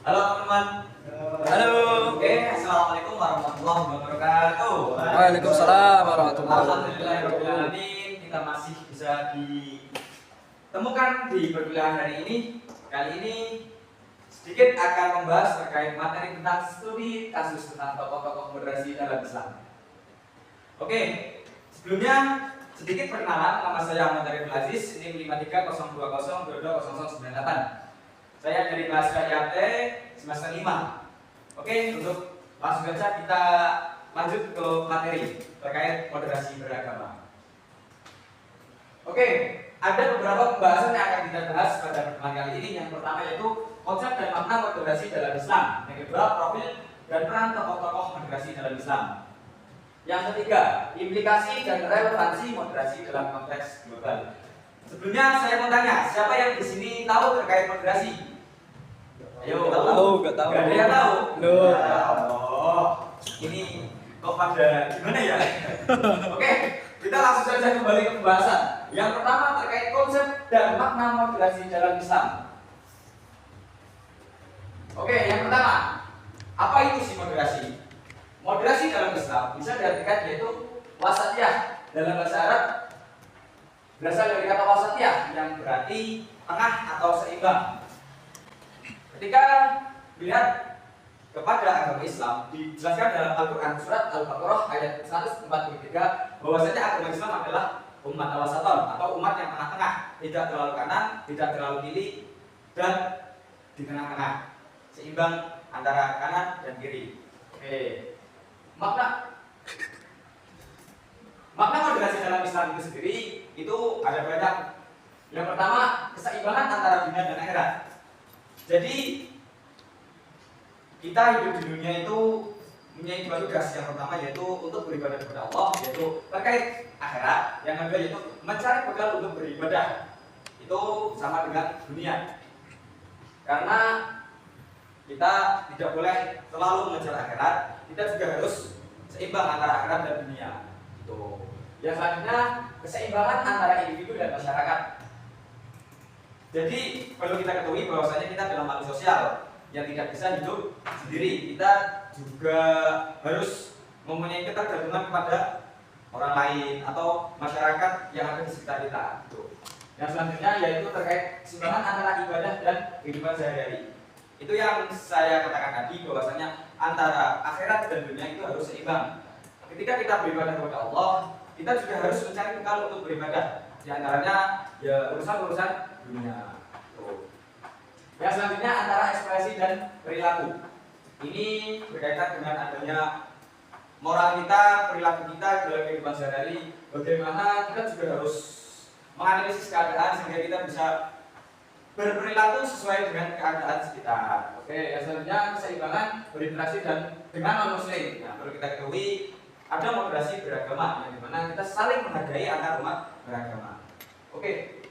Halo teman-teman. Halo. Oke, assalamualaikum warahmatullahi wabarakatuh. Waalaikumsalam warahmatullahi wabarakatuh. Alhamdulillahirobbilalamin, kita masih bisa ditemukan di perkuliahan hari ini. Kali ini sedikit akan membahas terkait materi tentang studi kasus tentang tokoh-tokoh moderasi dalam Islam. Oke, sebelumnya sedikit perkenalan. Nama saya Ahmad Arif Aziz, ini 53020220098. Saya dari mahasiswa IAT semester 5. Oke, untuk langsung saja kita lanjut ke materi terkait moderasi beragama. Oke, ada beberapa pembahasan yang akan kita bahas pada pertemuan kali ini. Yang pertama yaitu konsep dan makna moderasi dalam Islam. Yang kedua, profil dan peran tokoh-tokoh moderasi dalam Islam. Yang ketiga, implikasi dan relevansi moderasi dalam konteks global. Sebelumnya saya mau tanya, siapa yang di sini tahu terkait moderasi? Ayo, Gak tahu. Gak ada yang tahu. Loh. Ya Allah, ini kok pada gimana ya? Oke, kita langsung saja kembali ke pembahasan. Yang pertama terkait konsep dan makna moderasi dalam Islam. Oke, yang pertama, apa itu sih moderasi? Moderasi dalam Islam bisa diartikan yaitu wasatiyah. Dalam bahasa Arab berasal dari kata wasatiyah yang berarti tengah atau seimbang. Ketika melihat kepada agama Islam dijelaskan dalam Al-Quran surat Al-Baqarah ayat 143 bahwasanya agama Islam adalah umat al-wasaton atau umat yang tengah-tengah, tidak terlalu kanan, tidak terlalu kiri, dan di tengah-tengah, seimbang antara kanan dan kiri. Oke. Makna moderasi dalam Islam itu sendiri itu ada banyak. Yang pertama, keseimbangan antara dunia dan akhirat. Jadi kita hidup di dunia itu mempunyai dua tugas. Yang pertama yaitu untuk beribadah kepada Allah, yaitu terkait akhirat. Yang kedua yaitu mencari bekal untuk beribadah. Itu sama dengan dunia. Karena kita tidak boleh selalu mengejar akhirat, kita juga harus seimbang antara akhirat dan dunia. Itu. Yang selanjutnya, keseimbangan antara individu dan masyarakat. Jadi perlu kita ketahui bahwasanya kita dalam makhluk sosial yang tidak bisa hidup sendiri. Kita juga harus mempunyai ketergantungan kepada orang lain atau masyarakat yang ada di sekitar kita. Yang selanjutnya yaitu terkait keseimbangan antara ibadah dan kehidupan sehari-hari. Itu yang saya katakan tadi bahwasanya antara akhirat dan dunia itu harus seimbang. Ketika kita beribadah kepada Allah, kita juga harus mencari bekal untuk beribadah. Di antaranya ya urusan-urusan dunia. Yang selanjutnya antara ekspresi dan perilaku. Ini berkaitan dengan adanya moral kita, perilaku kita dalam kehidupan sehari-hari. Bagaimana kita juga harus menganalisis keadaan sehingga kita bisa berperilaku sesuai dengan keadaan sekitar. Oke, yang selanjutnya keseimbangan berinteraksi dan dengan non-muslim. Nah, perlu kita ketahui ada moderasi beragama yang dimana kita saling menghargai antar umat beragama. Oke,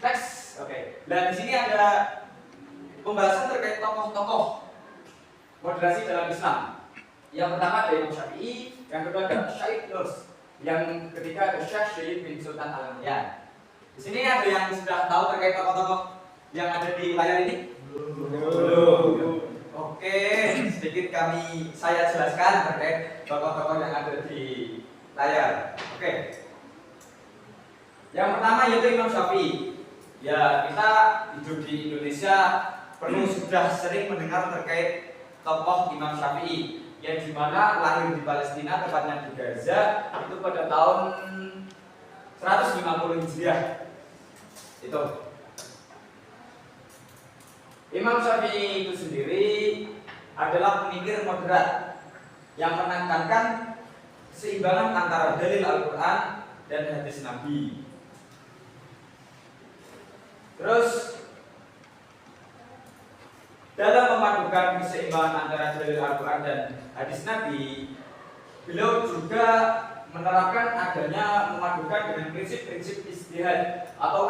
next. Oke, dan di sini ada pembahasan terkait tokoh-tokoh moderasi dalam Islam. Yang pertama ada Imam Syafi'i, yang kedua ada Syekh Nurs, yang ketiga ada Syekh Syekh bin Sultan Al-Nahyan. Di sini ada yang sudah tahu terkait tokoh-tokoh yang ada di layar ini? Belum. Oke, sedikit saya jelaskan terkait tokoh-tokoh yang ada di layar. Oke. Yang pertama yaitu Imam Syafi'i. Ya, kita hidup di Indonesia perlu sudah sering mendengar terkait tokoh Imam Syafi'i yang dimana lahir di Palestina, tepatnya di Gaza, itu pada tahun 150 Hijriah. Itu. Imam Syafi'i itu sendiri adalah pemikir moderat yang menekankan keseimbangan antara dalil Al-Quran dan hadis Nabi. Terus dalam memadukan keseimbangan antara dalil Al-Quran dan hadis Nabi, beliau juga menerapkan adanya memadukan dengan prinsip-prinsip ijtihad atau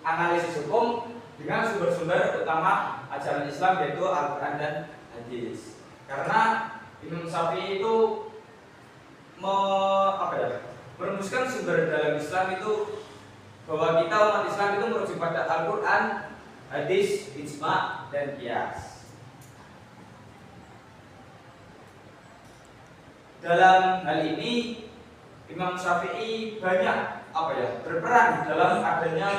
analisis hukum dengan sumber-sumber utama ajaran Islam yaitu Al-Quran dan hadis. Karena Imam Syafi'i itu merumuskan sumber dalam Islam itu bahwa kita umat Islam itu merujuk pada Al-Quran, hadis, ijma, dan qiyas. dalam hal ini Imam Syafi'i banyak berperan dalam adanya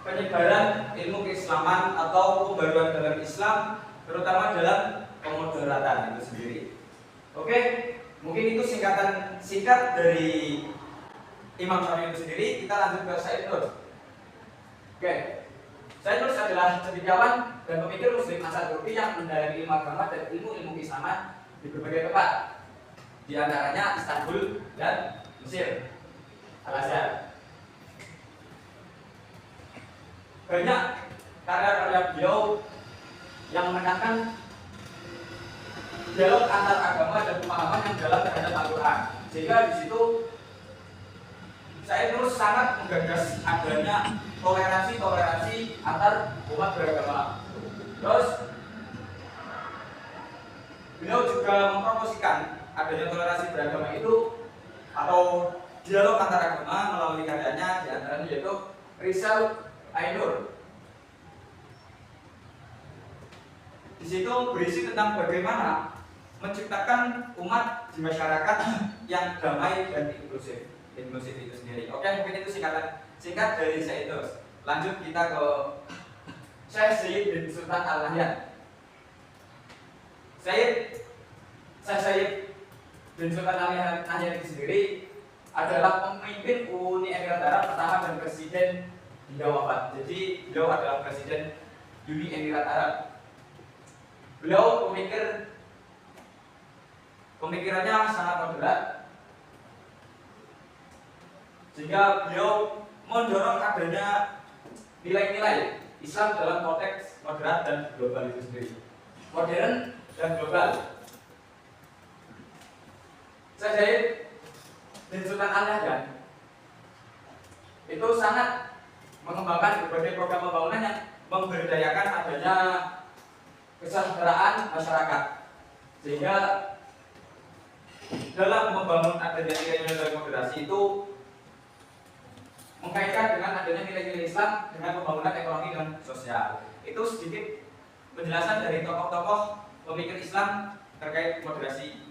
penyebaran ilmu keislaman atau pembaruan dalam Islam, terutama dalam kemoderatan itu sendiri. Oke, mungkin itu singkat dari Imam Syafi'i itu sendiri. Kita lanjut ke Said Nursi. Oke, Said Nursi adalah cendekiawan dan pemikir Muslim asal Turki yang mendalami ilmu agama dan ilmu keislaman di berbagai tempat, di antaranya Istanbul dan Mesir, Al-Azhar. Banyak karya-karya beliau yang menekankan dialog antar agama dan pemahaman yang dalam terhadap Al-Quran, sehingga di situ saya terus sangat menggagas adanya toleransi antar umat beragama. Terus beliau juga mempromosikan adanya toleransi beragama itu atau dialog antar agama melalui karyanya, di antaranya yaitu Risal Ainur. Di situ berisi tentang bagaimana menciptakan umat di masyarakat yang damai dan inklusif itu sendiri. Oke, mungkin itu singkat dari saya itu. Lanjut kita ke Syekh Sayyid bin Sultan Al-Nahyan. Syekh Sayyid bin Sultan Al-Nahyan itu sendiri adalah pemimpin Uni Emirat Arab pertama dan presiden hingga wafat. Jadi beliau adalah presiden Uni Emirat Arab. Beliau pemikirannya sangat moderat, sehingga beliau mendorong adanya nilai-nilai Islam dalam konteks moderat dan global itu sendiri. Modern dan global. Syekh bin Sultan Al-Nahyan itu sangat mengembangkan berbagai program pembangunan yang memberdayakan adanya kesejahteraan masyarakat, sehingga dalam membangun adanya nilai-nilai moderasi itu mengkaitkan dengan adanya nilai-nilai Islam dengan pembangunan ekonomi dan sosial. Itu sedikit penjelasan dari tokoh-tokoh pemikir Islam terkait moderasi.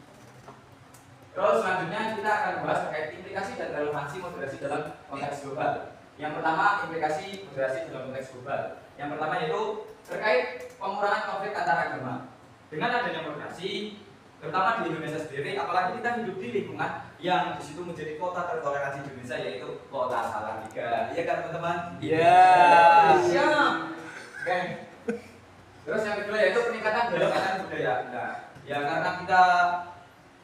Terus selanjutnya kita akan bahas terkait implikasi dan relevansi moderasi dalam konteks global. Yang pertama, implikasi moderasi dalam konteks global. Yang pertama yaitu terkait pengurangan konflik antar agama. Dengan adanya moderasi, terutama di Indonesia sendiri, apalagi kita hidup di lingkungan yang di situ menjadi kota tertoleransi di Indonesia, yaitu kota Salatiga. Iya kan teman-teman? Iya. Siap. Oke. Terus yang kedua yaitu peningkatan dialog antar budaya. Nah, ya karena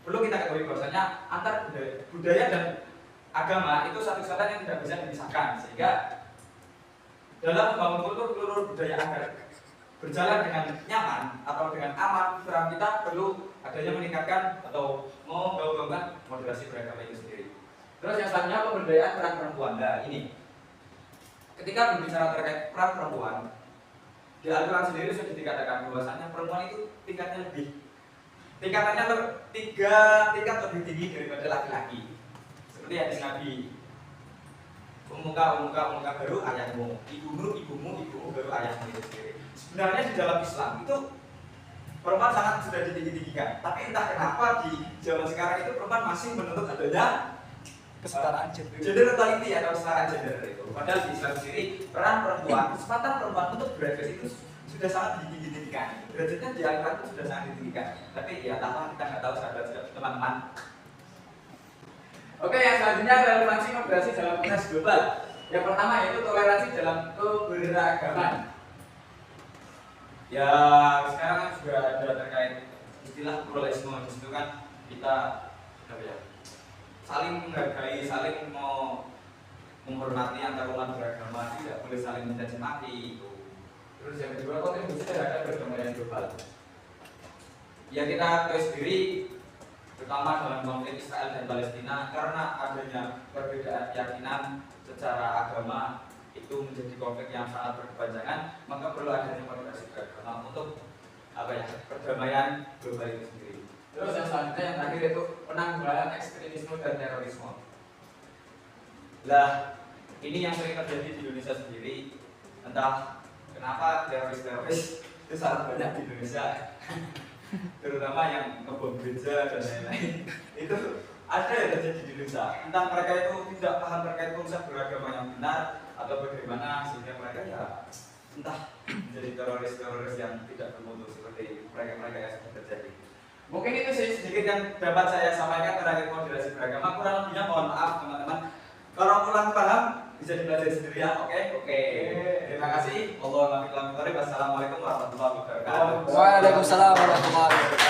perlu kita ketahui bahwasanya antar budaya dan agama itu satu kesatuan yang tidak bisa dipisahkan, sehingga dalam membangun kultur budaya agar berjalan dengan nyaman atau dengan aman, kita perlu adanya meningkatkan atau menggaungkan moderasi beragama itu sendiri. Terus yang selanjutnya pemberdayaan peran perempuan. Nah ini, ketika berbicara terkait peran perempuan, di Al-Quran sendiri sudah dikatakan bahwasanya perempuan itu tingkatannya tiga tingkat lebih tinggi daripada laki-laki. Seperti hadis Nabi, umuka baru ayahmu, ibumu baru ayahmu itu sendiri. Sebenarnya di dalam Islam itu perempuan sangat sudah ditinggi-tinggikan, tapi entah kenapa di zaman sekarang itu perempuan masih menuntut adanya Kesetaraan gender equality atau kesetaraan gender itu. Padahal di Islam sendiri peran perempuan, kesempatan perempuan untuk berekspresi itu sudah sangat ditinggi-tinggikan. Derajatnya di Al-Quran itu sudah sangat ditinggikan. Tapi ya lama kita nggak tahu sahabat teman-teman. Oke, yang selanjutnya relevansi moderasi dalam konteks global. Yang pertama yaitu toleransi dalam keberagaman. Ya sekarang kan juga ada terkait istilah pluralisme. Di situ kan kita saling menghargai, saling menghormati antar umat beragama, tidak boleh saling mencaci maki itu. Terus yang kedua, kontribusi terhadap perdamaian global. Ya kita tahu sendiri, terutama dalam konflik Israel dan Palestina, karena adanya perbedaan keyakinan secara agama itu menjadi konflik yang sangat berkepanjangan, maka perlu adanya moderasi beragama untuk perdamaian global itu sendiri. Terus yang selanjutnya yang terakhir itu penanggulangan ekstremisme dan terorisme. Lah, ini yang sering terjadi di Indonesia sendiri. Entah kenapa teroris itu sangat banyak di Indonesia. terutama yang ngebom gereja dan lain-lain. Itu ada yang terjadi di Indonesia. Entah mereka itu tidak paham terkait konsep beragama yang benar atau bagaimana sehingga mereka ya entah menjadi teroris-teroris yang tidak bermutu seperti mereka-mereka yang sudah terjadi. Mungkin itu sih sedikit yang dapat saya sampaikan terkait moderasi beragama. Kurang lebihnya mohon maaf teman-teman. Kalau kurang paham bisa dipelajari sendiri ya. Oke. Terima kasih. Wassalamualaikum warahmatullahi wabarakatuh. Waalaikumsalam warahmatullahi wabarakatuh.